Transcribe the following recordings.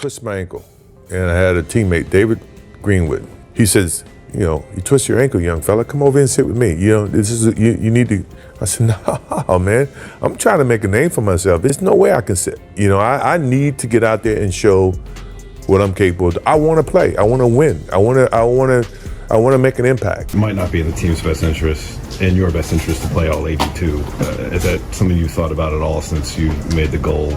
twisted my ankle, and I had a teammate, David Greenwood. He says, you twist your ankle, young fella. Come over and sit with me. This is you need to. I said, no, man. I'm trying to make a name for myself. There's no way I can sit. I need to get out there and show what I'm capable of. I want to play. I want to win. I want to make an impact. It might not be in the team's best interest, in your best interest, to play all 82. Is that something you thought about at all since you made the goal?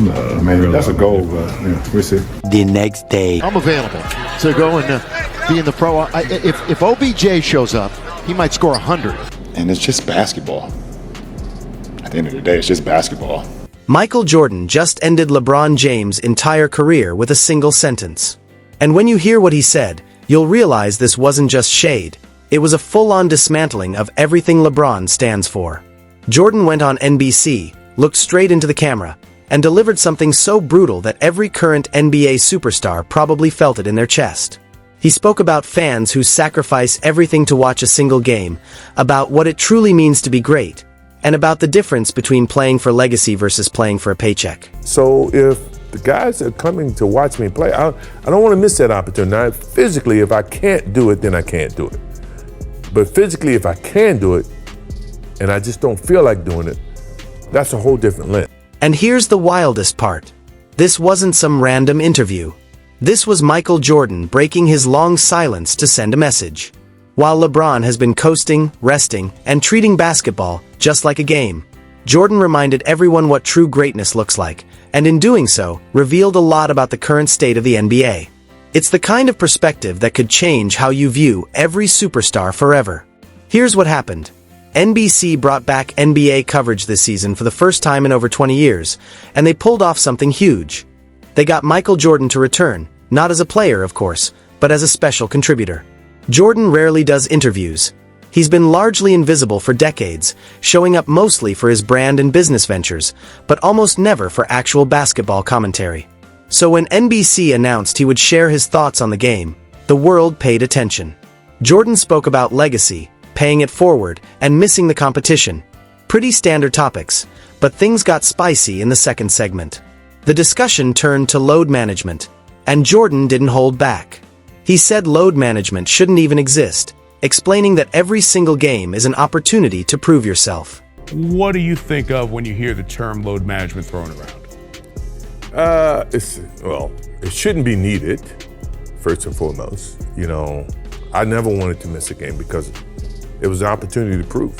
That's a goal, but we'll see. The next day, I'm available to go and be in the pro. If OBJ shows up, he might score 100. And it's just basketball. At the end of the day, it's just basketball. Michael Jordan just ended LeBron James' entire career with a single sentence. And when you hear what he said, you'll realize this wasn't just shade. It was a full-on dismantling of everything LeBron stands for. Jordan went on NBC, looked straight into the camera, and delivered something so brutal that every current NBA superstar probably felt it in their chest. He spoke about fans who sacrifice everything to watch a single game, about what it truly means to be great, and about the difference between playing for legacy versus playing for a paycheck. So if the guys are coming to watch me play, I don't want to miss that opportunity. Now, physically, if I can't do it, then I can't do it. But physically, if I can do it, and I just don't feel like doing it, that's a whole different length. And here's the wildest part. This wasn't some random interview. This was Michael Jordan breaking his long silence to send a message. While LeBron has been coasting, resting, and treating basketball just like a game, Jordan reminded everyone what true greatness looks like, and in doing so, revealed a lot about the current state of the NBA. It's the kind of perspective that could change how you view every superstar forever. Here's what happened. NBC brought back NBA coverage this season for the first time in over 20 years, and they pulled off something huge. They got Michael Jordan to return, not as a player, of course, but as a special contributor. Jordan rarely does interviews. He's been largely invisible for decades, showing up mostly for his brand and business ventures, but almost never for actual basketball commentary. So when NBC announced he would share his thoughts on the game, the world paid attention. Jordan spoke about legacy, paying it forward, and missing the competition. Pretty standard topics, but things got spicy in the second segment. The discussion turned to load management, and Jordan didn't hold back. He said load management shouldn't even exist, explaining that every single game is an opportunity to prove yourself. What do you think of when you hear the term load management thrown around? It shouldn't be needed, first and foremost. I never wanted to miss a game because it was an opportunity to prove.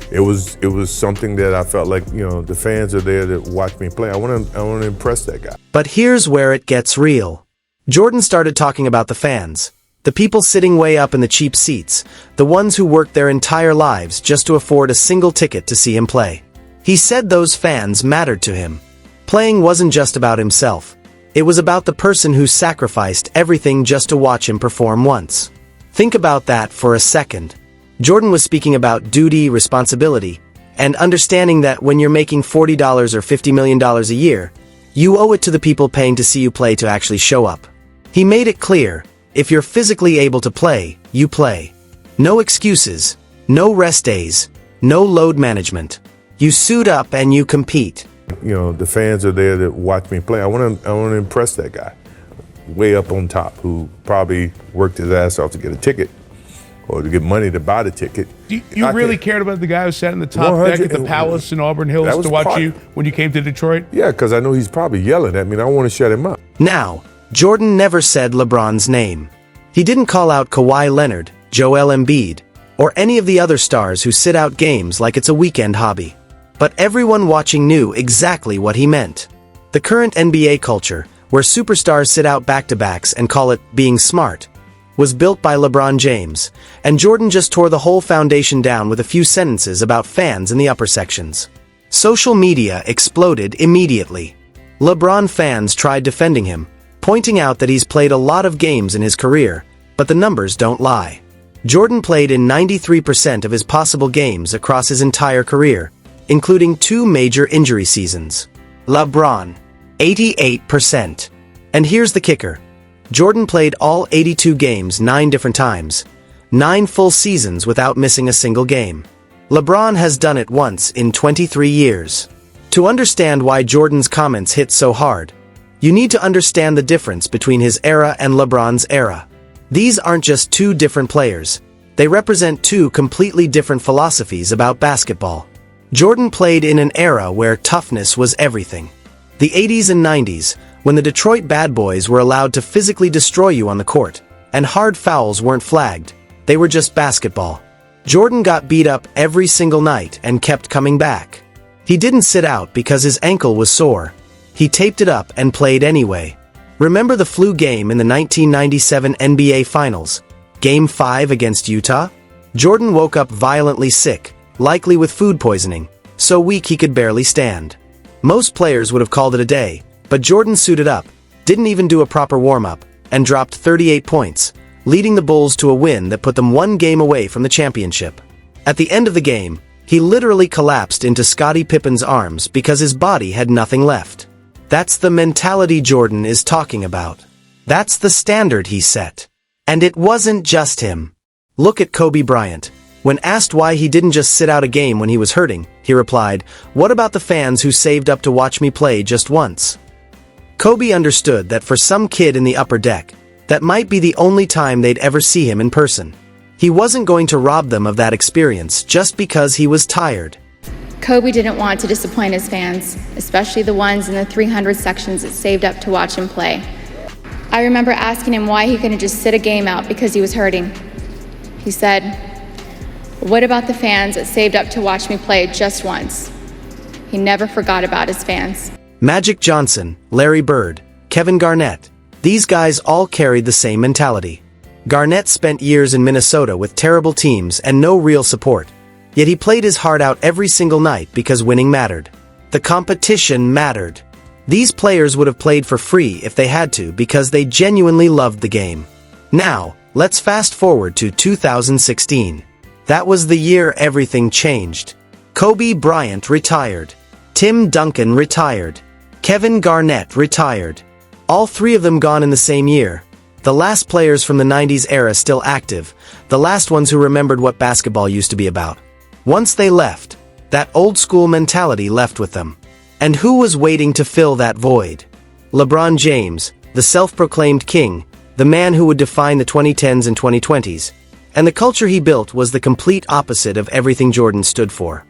It was something that I felt like, the fans are there to watch me play. I want to impress that guy. But here's where it gets real. Jordan started talking about the fans, the people sitting way up in the cheap seats, the ones who worked their entire lives just to afford a single ticket to see him play. He said those fans mattered to him. Playing wasn't just about himself. It was about the person who sacrificed everything just to watch him perform once. Think about that for a second. Jordan was speaking about duty, responsibility, and understanding that when you're making $40 or $50 million a year, you owe it to the people paying to see you play to actually show up. He made it clear, if you're physically able to play, you play. No excuses, no rest days, no load management. You suit up and you compete. The fans are there to watch me play. I want to impress that guy way up on top who probably worked his ass off to get a ticket or to get money to buy the ticket. You really cared about the guy who sat in the top deck at the Palace in Auburn Hills to watch you when you came to Detroit? Yeah, because I know he's probably yelling at me and I want to shut him up. Now, Jordan never said LeBron's name. He didn't call out Kawhi Leonard, Joel Embiid, or any of the other stars who sit out games like it's a weekend hobby. But everyone watching knew exactly what he meant. The current NBA culture, where superstars sit out back-to-backs and call it being smart, was built by LeBron James, and Jordan just tore the whole foundation down with a few sentences about fans in the upper sections. Social media exploded immediately. LeBron fans tried defending him, pointing out that he's played a lot of games in his career, but the numbers don't lie. Jordan played in 93% of his possible games across his entire career, including 2 major injury seasons. LeBron, 88%. And here's the kicker. Jordan played all 82 games 9 different times, 9 full seasons without missing a single game. LeBron has done it once in 23 years. To understand why Jordan's comments hit so hard, You need to understand the difference between his era and LeBron's era. These aren't just two different players. They represent two completely different philosophies about basketball. Jordan played in an era where toughness was everything. The 80s and 90s, when the Detroit Bad Boys were allowed to physically destroy you on the court, and hard fouls weren't flagged, they were just basketball. Jordan got beat up every single night and kept coming back. He didn't sit out because his ankle was sore. He taped it up and played anyway. Remember the flu game in the 1997 NBA Finals? Game 5 against Utah? Jordan woke up violently sick, likely with food poisoning, so weak he could barely stand. Most players would have called it a day, but Jordan suited up, didn't even do a proper warm-up, and dropped 38 points, leading the Bulls to a win that put them one game away from the championship. At the end of the game, he literally collapsed into Scottie Pippen's arms because his body had nothing left. That's the mentality Jordan is talking about. That's the standard he set. And it wasn't just him. Look at Kobe Bryant. When asked why he didn't just sit out a game when he was hurting, he replied, "What about the fans who saved up to watch me play just once?" Kobe understood that for some kid in the upper deck, that might be the only time they'd ever see him in person. He wasn't going to rob them of that experience just because he was tired. Kobe didn't want to disappoint his fans, especially the ones in the 300 sections that saved up to watch him play. I remember asking him why he couldn't just sit a game out because he was hurting. He said, "What about the fans that saved up to watch me play just once?" He never forgot about his fans. Magic Johnson, Larry Bird, Kevin Garnett, these guys all carried the same mentality. Garnett spent years in Minnesota with terrible teams and no real support. Yet he played his heart out every single night because winning mattered. The competition mattered. These players would have played for free if they had to because they genuinely loved the game. Now, let's fast forward to 2016. That was the year everything changed. Kobe Bryant retired. Tim Duncan retired. Kevin Garnett retired. All three of them gone in the same year. The last players from the 90s era still active, the last ones who remembered what basketball used to be about. Once they left, that old-school mentality left with them. And who was waiting to fill that void? LeBron James, the self-proclaimed king, the man who would define the 2010s and 2020s. And the culture he built was the complete opposite of everything Jordan stood for.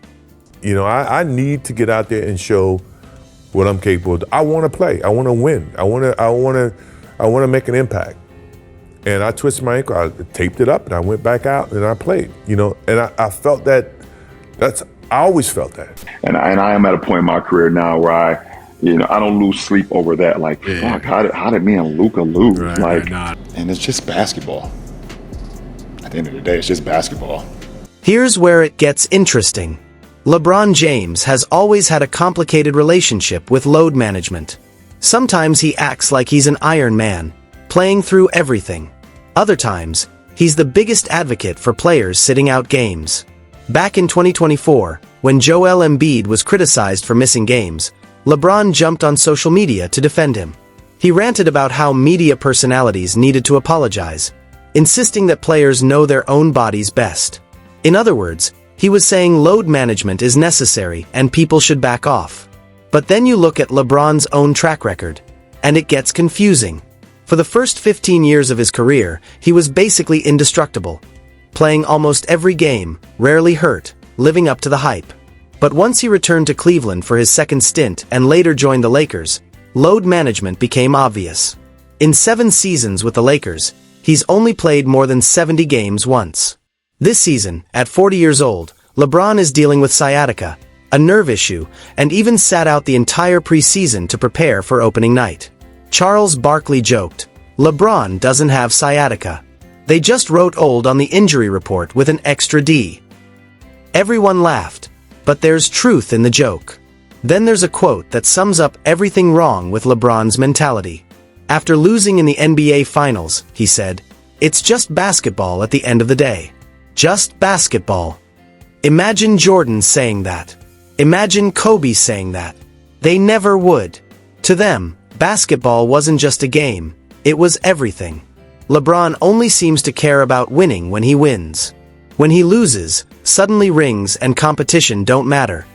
You know, I need to get out there and show what I'm capable of. I want to play. I want to win. I want to make an impact. And I twisted my ankle. I taped it up and I went back out and I played. You know, and I felt that. I always felt that. And I am at a point in my career now where I don't lose sleep over that. Like, fuck, how did me and Luka lose? Right, and it's just basketball. At the end of the day, it's just basketball. Here's where it gets interesting. LeBron James has always had a complicated relationship with load management. Sometimes he acts like he's an Iron Man, playing through everything. Other times, he's the biggest advocate for players sitting out games. Back in 2024, when Joel Embiid was criticized for missing games, LeBron jumped on social media to defend him. He ranted about how media personalities needed to apologize, insisting that players know their own bodies best. In other words, he was saying load management is necessary and people should back off. But then you look at LeBron's own track record, and it gets confusing. For the first 15 years of his career, he was basically indestructible, playing almost every game, rarely hurt, living up to the hype. But once he returned to Cleveland for his second stint and later joined the Lakers, load management became obvious. In 7 seasons with the Lakers, he's only played more than 70 games once. This season, at 40 years old, LeBron is dealing with sciatica, a nerve issue, and even sat out the entire preseason to prepare for opening night. Charles Barkley joked, "LeBron doesn't have sciatica. They just wrote old on the injury report with an extra D." Everyone laughed, but there's truth in the joke. Then there's a quote that sums up everything wrong with LeBron's mentality. After losing in the NBA Finals, he said, "It's just basketball at the end of the day. Just basketball." Imagine Jordan saying that. Imagine Kobe saying that. They never would. To them, basketball wasn't just a game, it was everything. LeBron only seems to care about winning when he wins. When he loses, suddenly rings and competition don't matter.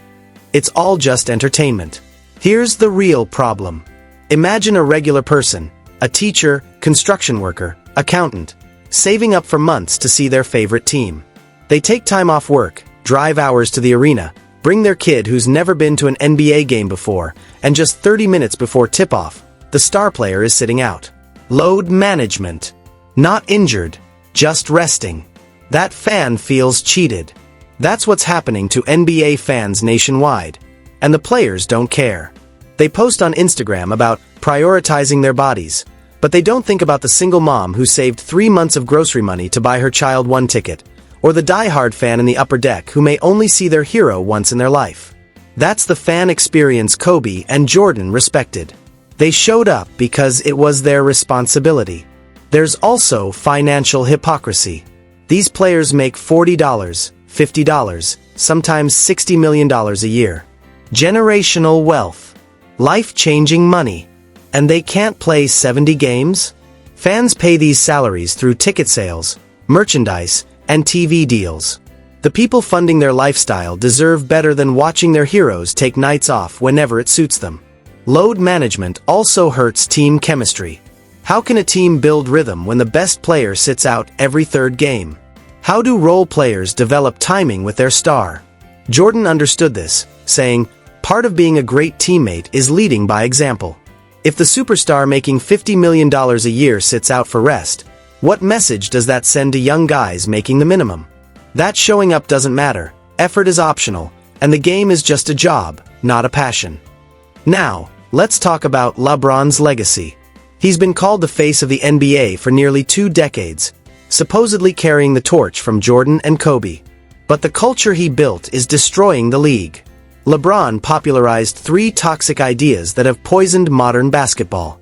It's all just entertainment. Here's the real problem. Imagine a regular person, a teacher, construction worker, accountant, saving up for months to see their favorite team. They take time off work, drive hours to the arena, bring their kid who's never been to an NBA game before, and just 30 minutes before tip-off, the star player is sitting out. Load management. Not injured, just resting. That fan feels cheated. That's what's happening to NBA fans nationwide. And the players don't care. They post on Instagram about prioritizing their bodies, but they don't think about the single mom who saved 3 months of grocery money to buy her child one ticket, or the diehard fan in the upper deck who may only see their hero once in their life. That's the fan experience Kobe and Jordan respected. They showed up because it was their responsibility. There's also financial hypocrisy. These players make $40, $50, sometimes $60 million a year. Generational wealth. Life-changing money. And they can't play 70 games? Fans pay these salaries through ticket sales, merchandise, and TV deals. The people funding their lifestyle deserve better than watching their heroes take nights off whenever it suits them. Load management also hurts team chemistry. How can a team build rhythm when the best player sits out every third game? How do role players develop timing with their star? Jordan understood this, saying, "Part of being a great teammate is leading by example." If the superstar making $50 million a year sits out for rest, what message does that send to young guys making the minimum? That showing up doesn't matter, effort is optional, and the game is just a job, not a passion. Now, let's talk about LeBron's legacy. He's been called the face of the NBA for nearly 2 decades, supposedly carrying the torch from Jordan and Kobe. But the culture he built is destroying the league. LeBron popularized 3 toxic ideas that have poisoned modern basketball.